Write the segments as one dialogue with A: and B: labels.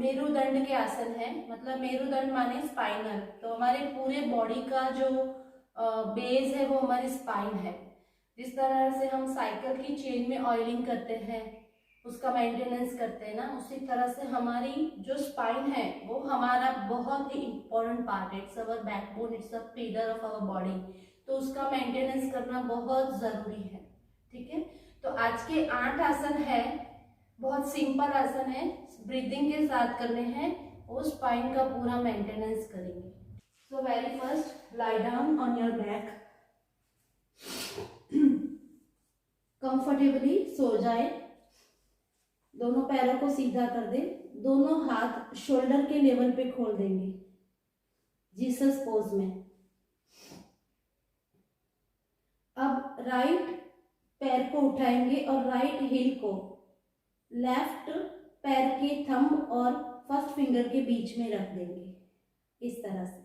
A: मेरुदंड के आसन है, मतलब मेरुदंड माने स्पाइनल, तो हमारे पूरे बॉडी का जो बेस है वो हमारी स्पाइन है। जिस तरह से हम साइकिल की चेन में ऑयलिंग करते हैं, उसका मेंटेनेंस करते हैं ना, उसी तरह से हमारी जो स्पाइन है वो हमारा बहुत ही इम्पोर्टेंट पार्ट है। It's our backbone, it's a pillar of our body, तो उसका मेंटेनेंस करना बहुत जरूरी है। ठीक है, तो आज के 8 आसन है, बहुत सिंपल आसन है, ब्रीदिंग के साथ करने हैं, वो स्पाइन का पूरा मेंटेनेंस करेंगे। So very first, lie down on your back, comfortably सो जाए, दोनों पैरों को सीधा कर दे, दोनों हाथ शोल्डर के लेवल पे खोल देंगे जीसस पोज में। अब राइट पैर को उठाएंगे और राइट हील को लेफ्ट पैर के थंब और फर्स्ट फिंगर के बीच में रख देंगे, इस तरह से।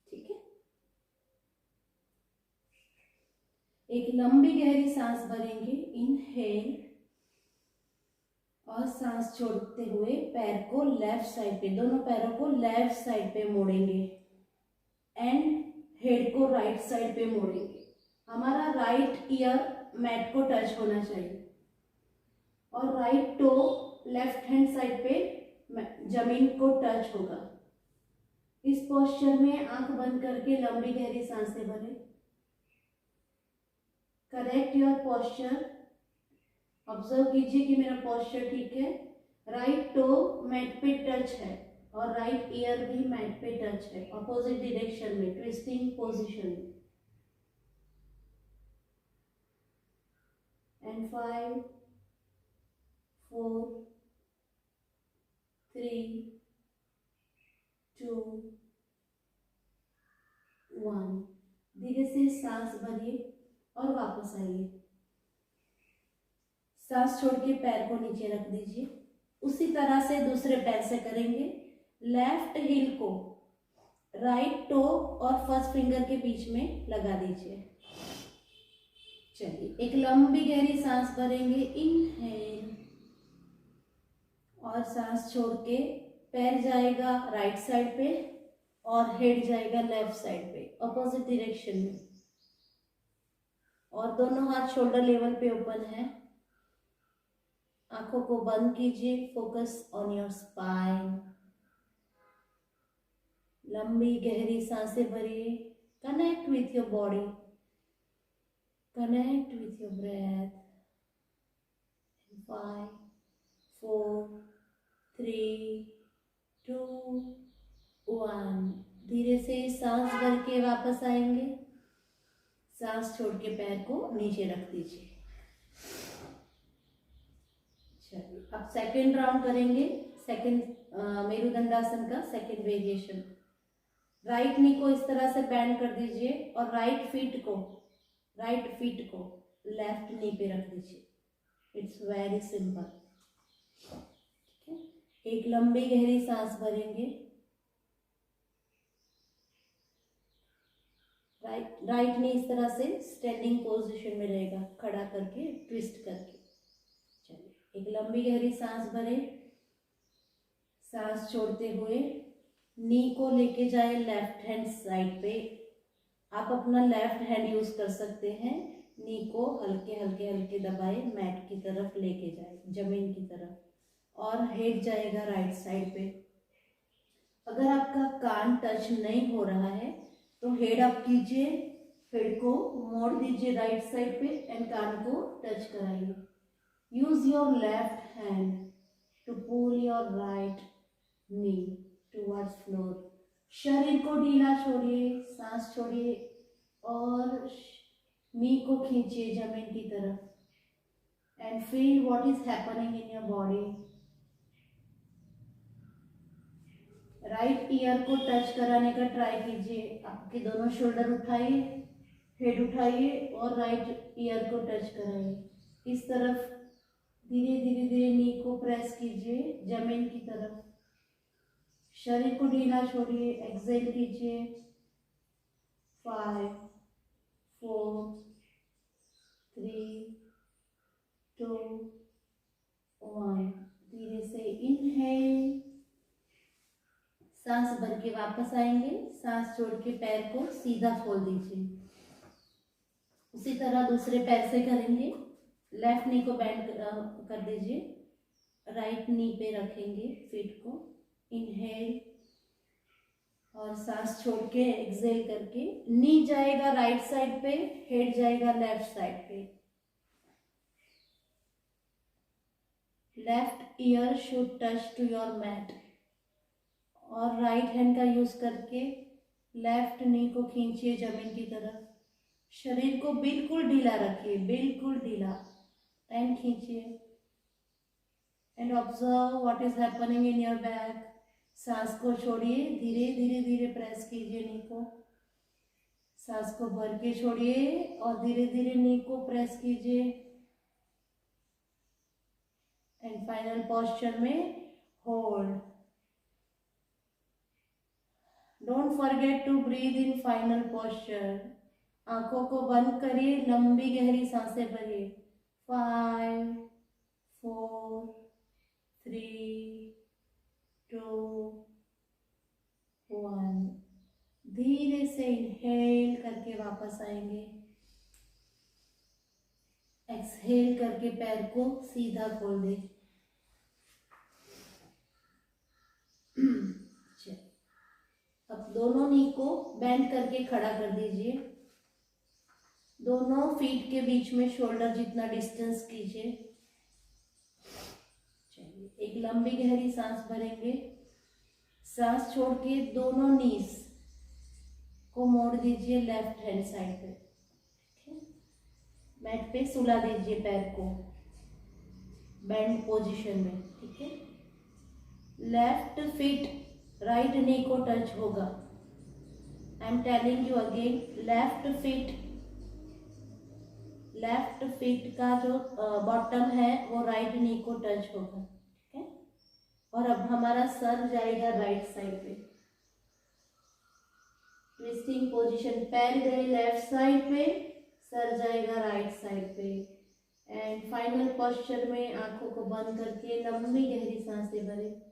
A: ठीक है, एक लंबी गहरी सांस भरेंगे, इनहेल, और सांस छोड़ते हुए पैर को लेफ्ट साइड पे, दोनों पैरों को लेफ्ट साइड पे मोड़ेंगे एंड हेड को राइट साइड पे मोड़ेंगे। हमारा राइट ईयर मैट को टच होना चाहिए और right toe left hand side पे जमीन को टच होगा। इस पोस्चर में आंख बंद करके लंबी गहरी सांसें भरें। करेक्ट योर पोस्चर, ऑब्जर्व कीजिए कि मेरा पोस्चर ठीक है, राइट टो मैट पे टच है और राइट ईयर भी मैट पे टच है, अपोजिट डायरेक्शन में, ट्विस्टिंग पोजीशन में। एंड 5 4 3 2 1। धीरे से सांस भरिए और वापस आइए। सांस छोड़ के पैर को नीचे रख दीजिए। उसी तरह से दूसरे पैर से करेंगे। लेफ्ट हील को राइट टो और फर्स्ट फिंगर के बीच में लगा दीजिए। चलिए, एक लंबी गहरी सांस भरेंगे, इनहेल, और सांस छोड़ के पैर जाएगा राइट साइड पे और हेड जाएगा लेफ्ट साइड पे, अपोजिट डायरेक्शन में, और दोनों हाथ शोल्डर लेवल पे ओपन है। आंखों को बंद कीजिए, फोकस ऑन योर स्पाइन। लंबी गहरी सांसें भरिए, connect with your body, connect with your breath. 5 4 3 2 1। धीरे से सांस भर के वापस आएंगे। सांस छोड़ के पैर को नीचे रख दीजिए। चलिए, अब सेकेंड राउंड करेंगे, सेकेंड मेरुदंडासन का सेकेंड वेरिएशन। राइट नी को इस तरह से बेंड कर दीजिए और राइट फीट को लेफ्ट नी पे रख दीजिए। It's very simple. ठीक है, एक लंबी गहरी सांस भरेंगे। राइट नी इस तरह से स्टैंडिंग पोजीशन में रहेगा, खड़ा करके ट्विस्ट करके। चलिए, एक लंबी गहरी सांस भरें। सांस छोड़ते हुए नी को लेके जाए लेफ्ट हैंड साइड पे। आप अपना लेफ्ट हैंड यूज कर सकते हैं। नी को हल्के हल्के हल्के दबाए, मैट की तरफ लेके जाए, जमीन की तरफ, और हेड जाएगा राइट साइड पे। अगर आपका कान टच नहीं हो रहा है तो हेड अप कीजिए, हेड को मोड़ दीजिए राइट साइड पे एंड कान को टच कराइए। Use your left hand to pull your right knee towards floor. शरीर को ढीला छोड़िए, सांस छोड़िए और नी को खींचिए जमीन की तरफ and feel what is happening in your body. Right year को टच कराने का ट्राई कीजिए। आपके दोनों शोल्डर उठाइए, हेड उठाइए और राइट ईयर को टच कराइए। इस तरफ धीरे धीरे धीरे नी को प्रेस कीजिए जमीन की तरफ। शरीर को ढीला छोड़िए, एक्सहेल कीजिए। 5 4 3 2 1। धीरे से इनहेल, सांस भर के वापस आएंगे, सांस छोड़ के पैर को सीधा खोल दीजिए। उसी तरह दूसरे पैर से करेंगे। लेफ्ट नी को बेंड कर दीजिए, राइट नी पे रखेंगे फीट को, इनहेल और सांस छोड़ के एक्सहेल करके नी जाएगा राइट साइड पे, हेड जाएगा लेफ्ट साइड पे। Left ear should touch to your mat और राइट हैंड का यूज करके लेफ्ट नी को खींचिए जमीन की तरफ। शरीर को बिल्कुल ढीला रखिए, बिल्कुल ढीला, एंड खींचिए and observe what is happening in your back. सांस को छोड़िए, धीरे धीरे धीरे प्रेस कीजिए नी को। सांस को भर के छोड़िए और धीरे धीरे नी को प्रेस कीजिए। एंड फाइनल पोस्चर में hold. Don't forget to breathe in final posture. आंखों को बंद करिए, लंबी गहरी सांसें भरिए। 5 4 3 2 1। धीरे से इनहेल करके वापस आएंगे, एक्सहेल करके पैर को सीधा खोल दे। अब दोनों नी को बेंड करके खड़ा कर दीजिए। दोनों फीट के बीच में शोल्डर जितना डिस्टेंस कीजिए। चलिए, एक लंबी गहरी सांस भरेंगे। सांस छोड़ के दोनों नीज को मोड़ दीजिए लेफ्ट हैंड साइड पे। ठीक है, मैट पे सुला दीजिए पैर को बेंड पोजीशन में। ठीक है, लेफ्ट फीट राइट नी को टच होगा। I am telling you again, left feet का जो बॉटम है वो राइट नी को टच होगा। ठीक है, और अब हमारा सर जाएगा राइट साइड पे। ट्विस्टिंग पोजीशन, पैर गए लेफ्ट साइड पे, सर जाएगा राइट साइड पे। एंड फाइनल पोस्चर में आंखों को बंद करके लंबी गहरी सांसें भरें।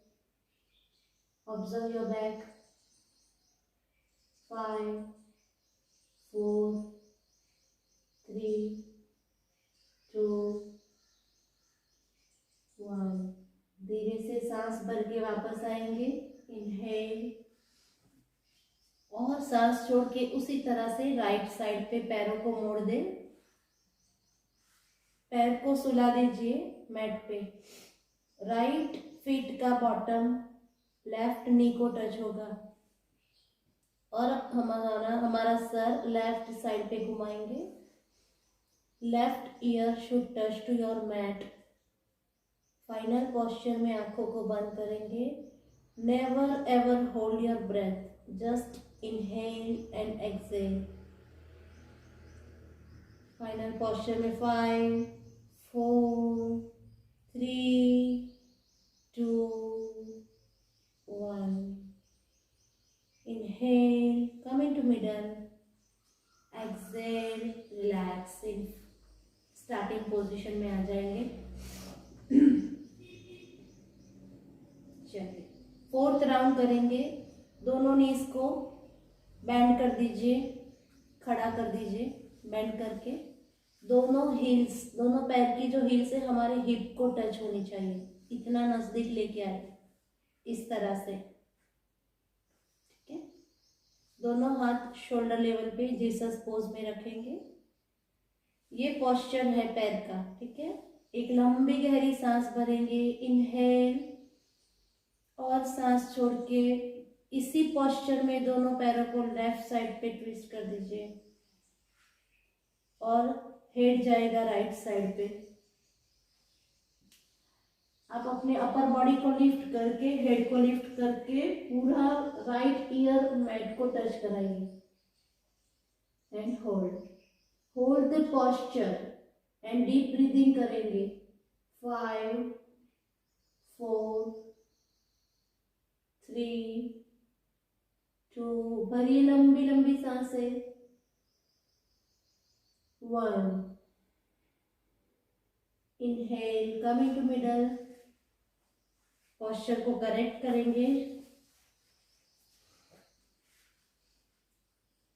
A: Observe your back. 5 4 3 2 1। धीरे से सांस भर के वापस आएंगे, इनहेल, और सांस छोड़ के उसी तरह से राइट साइड पे पैरों को मोड़ दें। पैर को सुला दीजिए मैट पे। राइट फीट का बॉटम लेफ्ट नी को टच होगा और हमारा सर लेफ्ट साइड पे घुमाएंगे। Left ear should touch to your mat. Final posture में आंखों को बंद करेंगे। Never ever hold your breath, just inhale and exhale. Final posture में 5 4 3 2 1। Inhale, come into middle. Exhale, relax in starting position में आ जाएंगे। चलिए, 4th राउंड करेंगे। दोनों नीज को बेंड कर दीजिए, खड़ा कर दीजिए बेंड करके। दोनों हील्स, दोनों पैर की जो हील्स है हमारे हिप को टच होनी चाहिए, इतना नजदीक लेके आए, इस तरह से। ठीक है, दोनों हाथ शोल्डर लेवल पे जीसस पोज में रखेंगे। ये पोस्चर है पैर का। ठीक है, एक लंबी गहरी सांस भरेंगे, इनहेल, और सांस छोड़ के इसी पोस्चर में दोनों पैरों को लेफ्ट साइड पे ट्विस्ट कर दीजिए और हेड जाएगा राइट साइड पे। आप अपने अपर बॉडी को लिफ्ट करके, हेड को लिफ्ट करके पूरा राइट ईयर मैट को टच कराइए and hold the posture and deep breathing करेंगे। 5 4 3 2, भरिए लंबी लंबी सांसें। 1, inhale, come into middle, posture को करेक्ट करेंगे।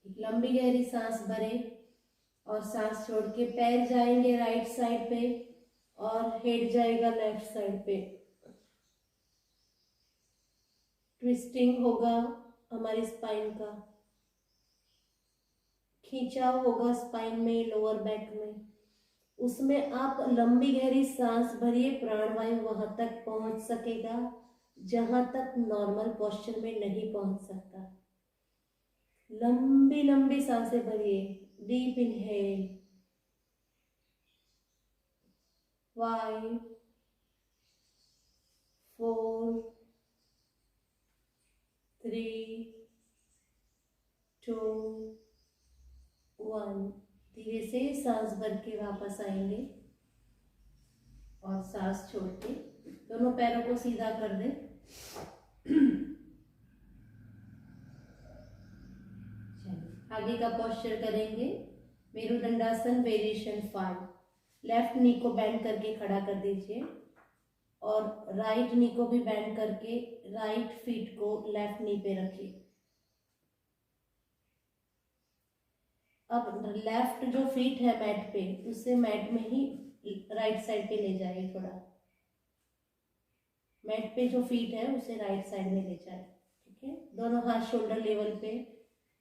A: एक लंबी गहरी सांस भरे और सांस छोड़ के पैर जाएंगे राइट साइड पे और हेड जाएगा लेफ्ट साइड पे। ट्विस्टिंग होगा हमारी स्पाइन का, खींचाव होगा स्पाइन में, लोअर बैक में। उसमें आप लंबी गहरी सांस भरिए, प्राणवायु वहां तक पहुंच सकेगा जहां तक नॉर्मल पोस्चर में नहीं पहुंच सकता। लंबी लंबी सांसें भरिए। Deep inhale, 5 4 3 2 1। धीरे से सांस भर के वापस आएंगे और सांस छोड़ के दोनों पैरों को सीधा कर दे। आगे का पोस्चर करेंगे मेरुदंडासन वेरिएशन 5। लेफ्ट नी को बेंड करके खड़ा कर दीजिए और राइट नी को भी बेंड करके राइट फीट को लेफ्ट नी पे रखिए। अब लेफ्ट जो फीट है मैट पे, उसे मैट में ही राइट साइड पे ले जाइए। थोड़ा मैट पे जो फीट है उसे राइट साइड में ले जाए। ठीक है, दोनों हाथ शोल्डर लेवल पे।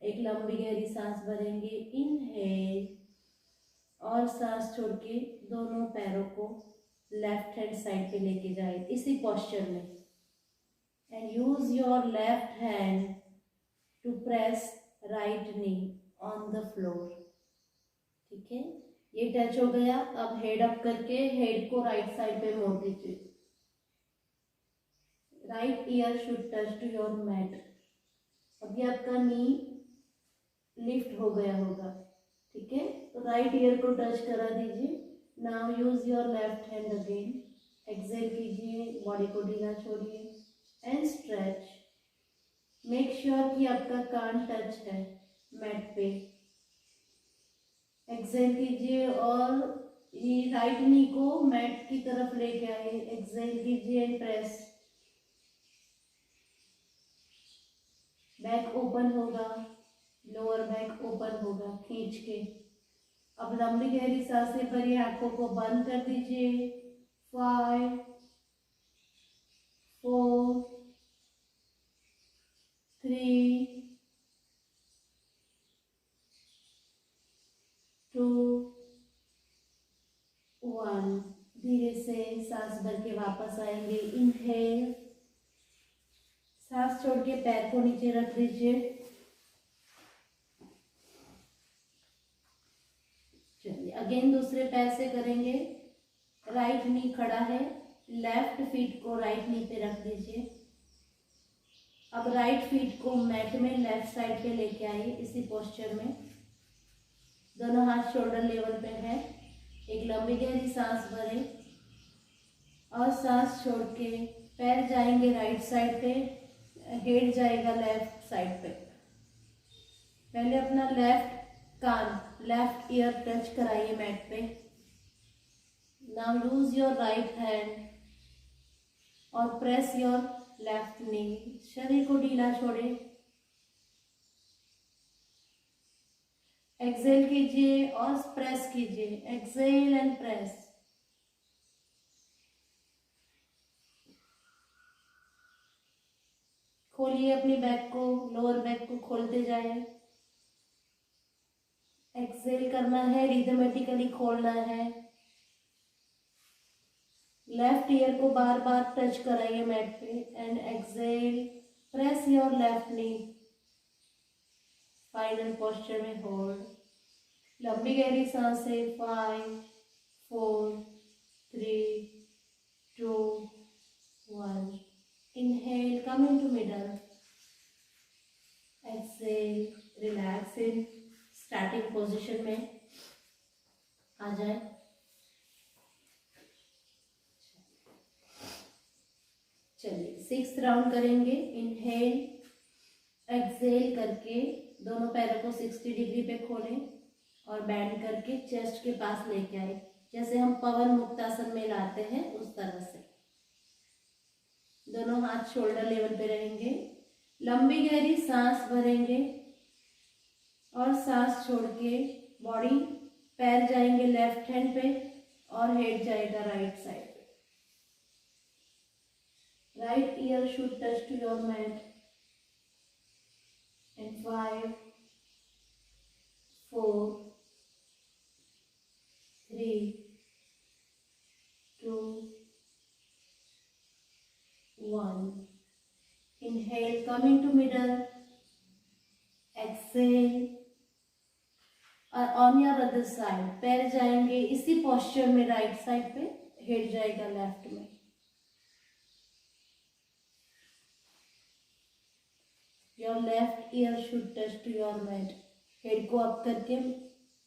A: एक लंबी गहरी सांस भरेंगे, इनहेल, और सांस छोड़ के दोनों पैरों को लेफ्ट हैंड साइड पे लेके जाए इसी पोस्चर में। And use your left hand to press right knee on the floor. ठीक है, ये टच हो गया। अब हेड अप करके हेड को राइट साइड पे मोड़ दीजिए। Right ear should touch to your mat. अभी आपका नी लिफ्ट हो गया होगा। ठीक है, तो राइट ईयर को टच करा दीजिए। Now use your left hand again. Exhale कीजिए, बॉडी को ढीला छोड़िए एंड स्ट्रेच। मेक श्योर कि आपका कान टच है मैट पे। एक्सेल कीजिए और ये राइट नी को मैट की तरफ लेके आए। एक्सेल कीजिए एंड प्रेस। बैक ओपन होगा, लोअर बैक ओपन होगा खींच के। अब लंबी गहरी सांसें भरिए, आंखों को बंद कर दीजिए। 5 4 3 2 1। धीरे से सांस भर के वापस आएंगे। इनहेल, सांस छोड़ के पैर को नीचे रख दीजिए। चलिए अगेन दूसरे पैर से करेंगे। राइट नी खड़ा है, लेफ्ट फीट को राइट नी पे रख दीजिए। अब राइट फीट को मैट में लेफ्ट साइड पे लेके आइए इसी पोस्चर में। दोनों हाथ शोल्डर लेवल पे है। एक लंबी गहरी सांस भरें और सांस छोड़ के पैर जाएंगे राइट साइड पे, हेड जाएगा लेफ्ट साइड पे। पहले अपना लेफ्ट कान, लेफ्ट ईयर टच कराइए मैट पे। Now loose your right hand और प्रेस योर लेफ्ट नी। शरीर को ढीला छोड़े। एक्सेल कीजिए और प्रेस कीजिए। Exhale and press. खोलिए अपनी बैक को, लोअर बैक को खोलते जाए। एक्सेल करना है, रिदमेटिकली खोलना है। लेफ्ट ईयर को बार बार टच कराइए मैट पे and exhale, press your left knee. Final posture में होल्ड। लंबी गहरी सांसें। 5 4 3 2 1। Inhale, come into middle. Exhale, relax in starting position में आ जाए। चलिए 6th राउंड करेंगे। इनहेल, एक्सेल करके दोनों पैरों को 60 डिग्री पे खोलें और बैंड करके चेस्ट के पास लेके आए, जैसे हम पवन मुक्तासन में लाते हैं उस तरह से। दोनों हाथ शोल्डर लेवल पे रहेंगे। लंबी गहरी सांस भरेंगे और सांस छोड़ के बॉडी, पैर जाएंगे लेफ्ट हैंड पे और हेड जाएगा राइट साइड पे। Right ear should touch to your mat. And 5 4 3 2 1. Inhale, come into middle. Exhale. और on your other side, पैर जाएंगे इसी पोस्चर में राइट साइड पे, हेड जाएगा लेफ्ट में। Your left ear should touch to your mat. Head को up करके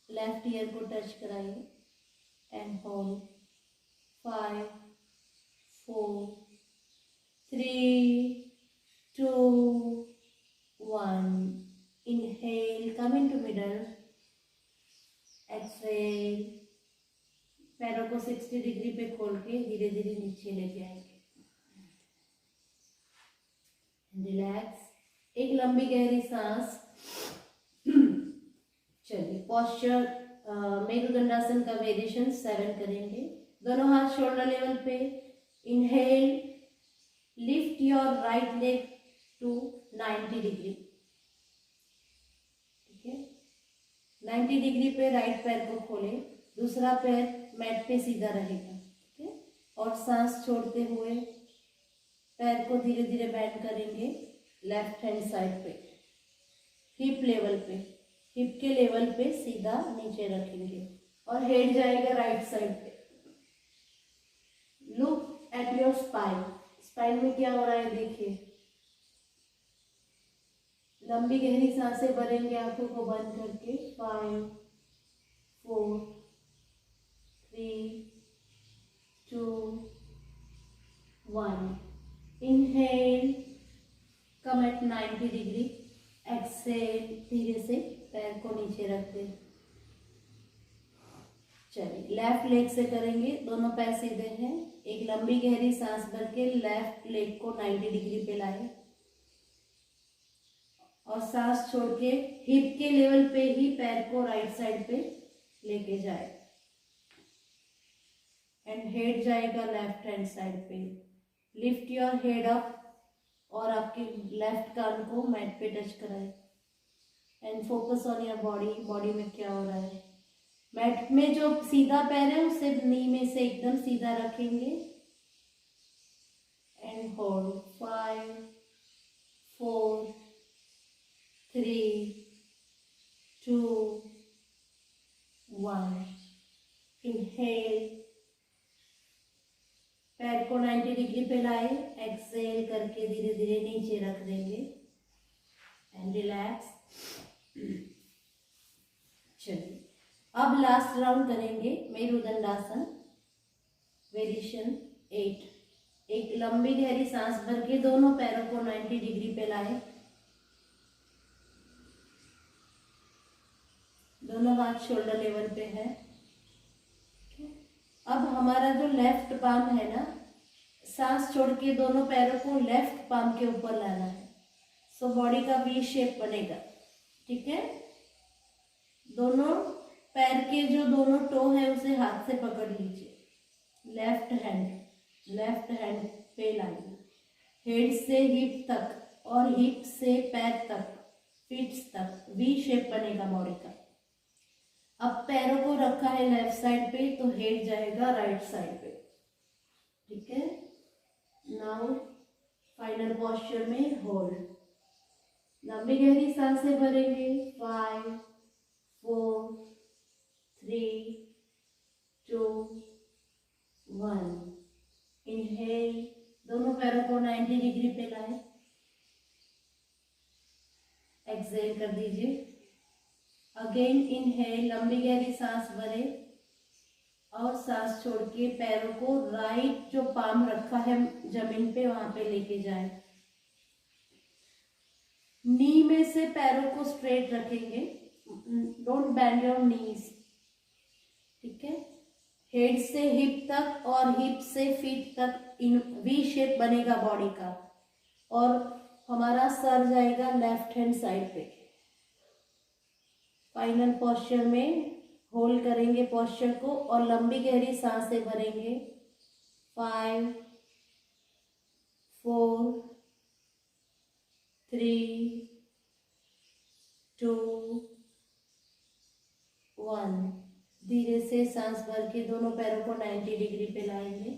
A: लेफ्ट ईयर को टच कराइए and hold. 5 4 3 2 1. Inhale, come into middle. Exhale. पैरों को 60 डिग्री पे खोल के धीरे धीरे नीचे लेके आएंगे। रिलैक्स। एक लंबी गहरी सांस। चलिए पोस्चर मेरुदंडासन का वेरिएशन 7 करेंगे। दोनों हाथ शोल्डर लेवल पे। Inhale, lift your right leg to 90 degree. ठीक है, 90 डिग्री पे राइट पैर को खोलें, दूसरा पैर मैट पे सीधा रहेगा। ठीक है, और सांस छोड़ते हुए पैर को धीरे धीरे बेंड करेंगे लेफ्ट हैंड साइड पे, हिप लेवल पे, हिप के लेवल पे सीधा नीचे रखेंगे और हेड जाएगा राइट साइड पे। Look at your spine. Spine में क्या हो रहा है देखिए। लंबी गहरी सांसें भरेंगे आंखों को बंद करके। 5 4 3 2 1. Inhale, come at 90 degree. Exhale, धीरे से पैर को नीचे रख दें। चलिए लेफ्ट लेग से करेंगे। दोनों पैर सीधे हैं। एक लंबी गहरी सांस भर के लेफ्ट लेग को 90 डिग्री पे लाए और सांस छोड़ के हिप के लेवल पे ही पैर को राइट साइड पे लेके जाए एंड हेड जाएगा लेफ्ट हैंड साइड पे। लिफ्ट योर हेड अप और आपके लेफ्ट कान को मैट पे टच कराए and focus on your body. Body में क्या हो रहा है। मैट में जो सीधा पैर है उसे नी में से एकदम सीधा रखेंगे एंड होल्ड। 5 4 3 2 1. इनहेल, पैर को 90 डिग्री पे लाए। एक्सेल करके धीरे धीरे नीचे रख देंगे एंड रिलैक्स। चलिए अब लास्ट राउंड करेंगे मेरुदंडासन वेरिएशन 8। एक लंबी गहरी सांस भर के दोनों पैरों को 90 डिग्री पे लाए। दोनों हाथ शोल्डर लेवल पे है। अब हमारा जो लेफ्ट पाम है ना, सांस छोड़ के दोनों पैरों को लेफ्ट पाम के ऊपर लाना है। सो बॉडी का वी शेप बनेगा। ठीक है, दोनों पैर के जो दोनों टो है उसे हाथ से पकड़ लीजिए। लेफ्ट हैंड पे लाइए। हेड से हिप तक और हिप से पैर तक, फीट्स तक वी शेप बनेगा बॉडी का। अब पैरों को रखा है लेफ्ट साइड पे तो हेड जाएगा राइट साइड पे। ठीक है, नाउ फाइनल पोस्चर में होल्ड। लंबी गहरी सांसें भरेंगे। 5 4 3 2 1. इनहेल, दोनों पैरों को 90 डिग्री पे लाए। एक्सेल कर दीजिए। अगेन इनहेल, लंबी गहरी सांस भरे और सांस छोड़ के पैरों को राइट जो पाम रखा है जमीन पे वहां पे लेके जाए। नी में से पैरों को स्ट्रेट रखेंगे। Don't bend your knees. ठीक है, हेड से हिप तक और हिप से फीट तक इन वी शेप बनेगा बॉडी का, और हमारा सर जाएगा लेफ्ट हैंड साइड पे। फाइनल पोस्चर में होल्ड करेंगे पोस्चर को और लंबी गहरी सांसें भरेंगे। 5 4 3 2 1। धीरे से सांस भर के दोनों पैरों को 90 डिग्री पे लाएंगे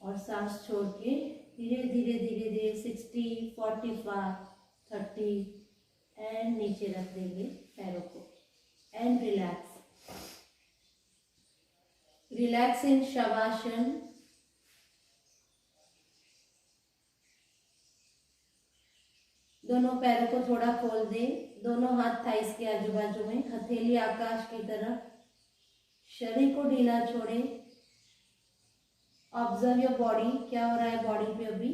A: और सांस छोड़ के धीरे धीरे धीरे धीरे 60 45 30 एंड नीचे रख देंगे पैरों को and relax. Relax in shavasana. दोनों पैरों को थोड़ा खोल दें, दोनों हाथ थाइस के आजू बाजू में, हथेली आकाश की तरफ, शरीर को ढीला छोड़े। ऑब्जर्व योर बॉडी, क्या हो रहा है बॉडी पे अभी।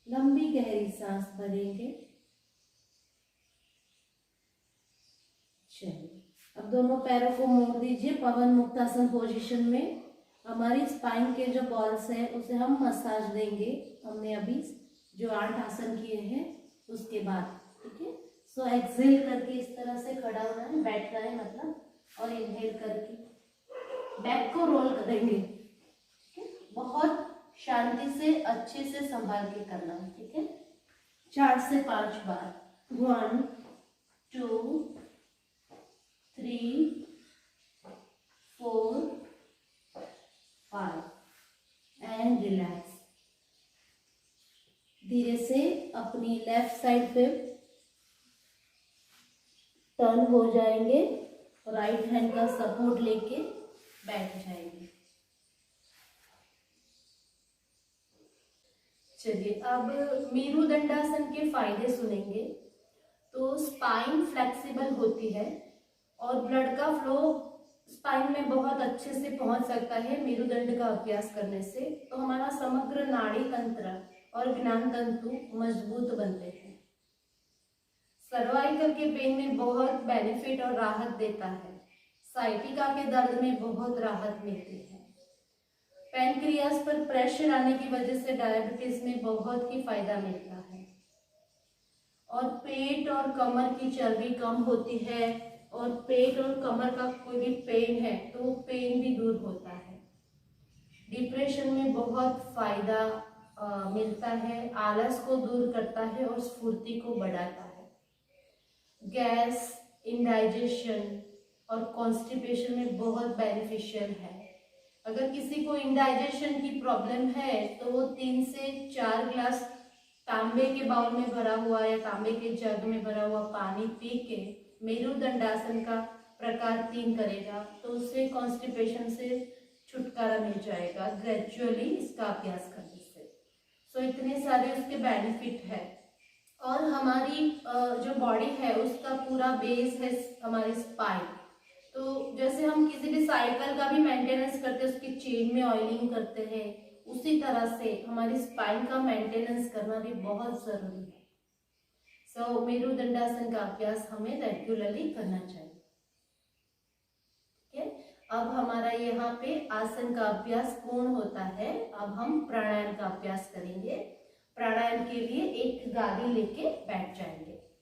A: लंबी गहरी सांस भरेंगे। चलिए अब दोनों पैरों को मोड़ दीजिए पवन मुक्तासन पोजीशन में। हमारी स्पाइन के जो बॉल्स है उसे हम मसाज देंगे। हमने अभी जो 8 आसन किए हैं उसके बाद, ठीक है। सो एक्सहेल करके इस तरह से खड़ा होना है, बैठना है मतलब, और इनहेल करके बैक को रोल करेंगे, ठीक है। बहुत शांति से अच्छे से संभाल के करना है, ठीक है। 4 से 5 बार। 1 2 3 4 5 एंड रिलैक्स। धीरे से अपनी लेफ्ट साइड पे टर्न हो जाएंगे, राइट हैंड का सपोर्ट लेके बैठ जाएंगे। चलिए अब मेरुदंडासन के फायदे सुनेंगे। तो स्पाइन फ्लेक्सिबल होती है और ब्लड का फ्लो स्पाइन में बहुत अच्छे से पहुंच सकता है मेरुदंड का अभ्यास करने से। तो हमारा समग्र नाड़ी तंत्र और ज्ञान तंतु मजबूत बनते हैं। सर्वाइकल के पेन में बहुत बेनिफिट और राहत देता है। साइटिका के दर्द में बहुत राहत मिलती है। पैनक्रियास पर प्रेशर आने की वजह से डायबिटीज में बहुत ही फायदा मिलता है। और पेट और कमर की चर्बी कम होती है, और पेट और कमर का कोई भी पेन है तो पेन भी दूर होता है। डिप्रेशन में बहुत फायदा मिलता है, आलस को दूर करता है और स्फूर्ति को बढ़ाता है। गैस, इंडाइजेशन और कॉन्स्टिपेशन में बहुत बेनिफिशियल है। अगर किसी को इंडाइजेशन की प्रॉब्लम है तो वो 3 से 4 ग्लास तांबे के बाउल में भरा हुआ या तांबे के जग में भरा हुआ पानी पी के मेरुदंडासन का प्रकार 3 करेगा तो उससे कॉन्स्टिपेशन से छुटकारा मिल जाएगा ग्रेजुअली इसका अभ्यास करने से। सो इतने सारे उसके बेनिफिट है। और हमारी जो बॉडी है उसका पूरा बेस है हमारी स्पाइन। तो जैसे हम किसी भी साइकिल का भी मेंटेनेंस करते हैं, उसकी चेन में ऑयलिंग करते हैं, उसी तरह से हमारी स्पाइन का मेंटेनेंस करना भी बहुत जरूरी है। सो मेरुदंडासन का अभ्यास हमें रेगुलरली करना चाहिए, ठीक है। अब हमारा यहाँ पे आसन का अभ्यास पूर्ण होता है। अब हम प्राणायाम का अभ्यास करेंगे। प्राणायाम के लिए एक गादी लेके बैठ जाएंगे।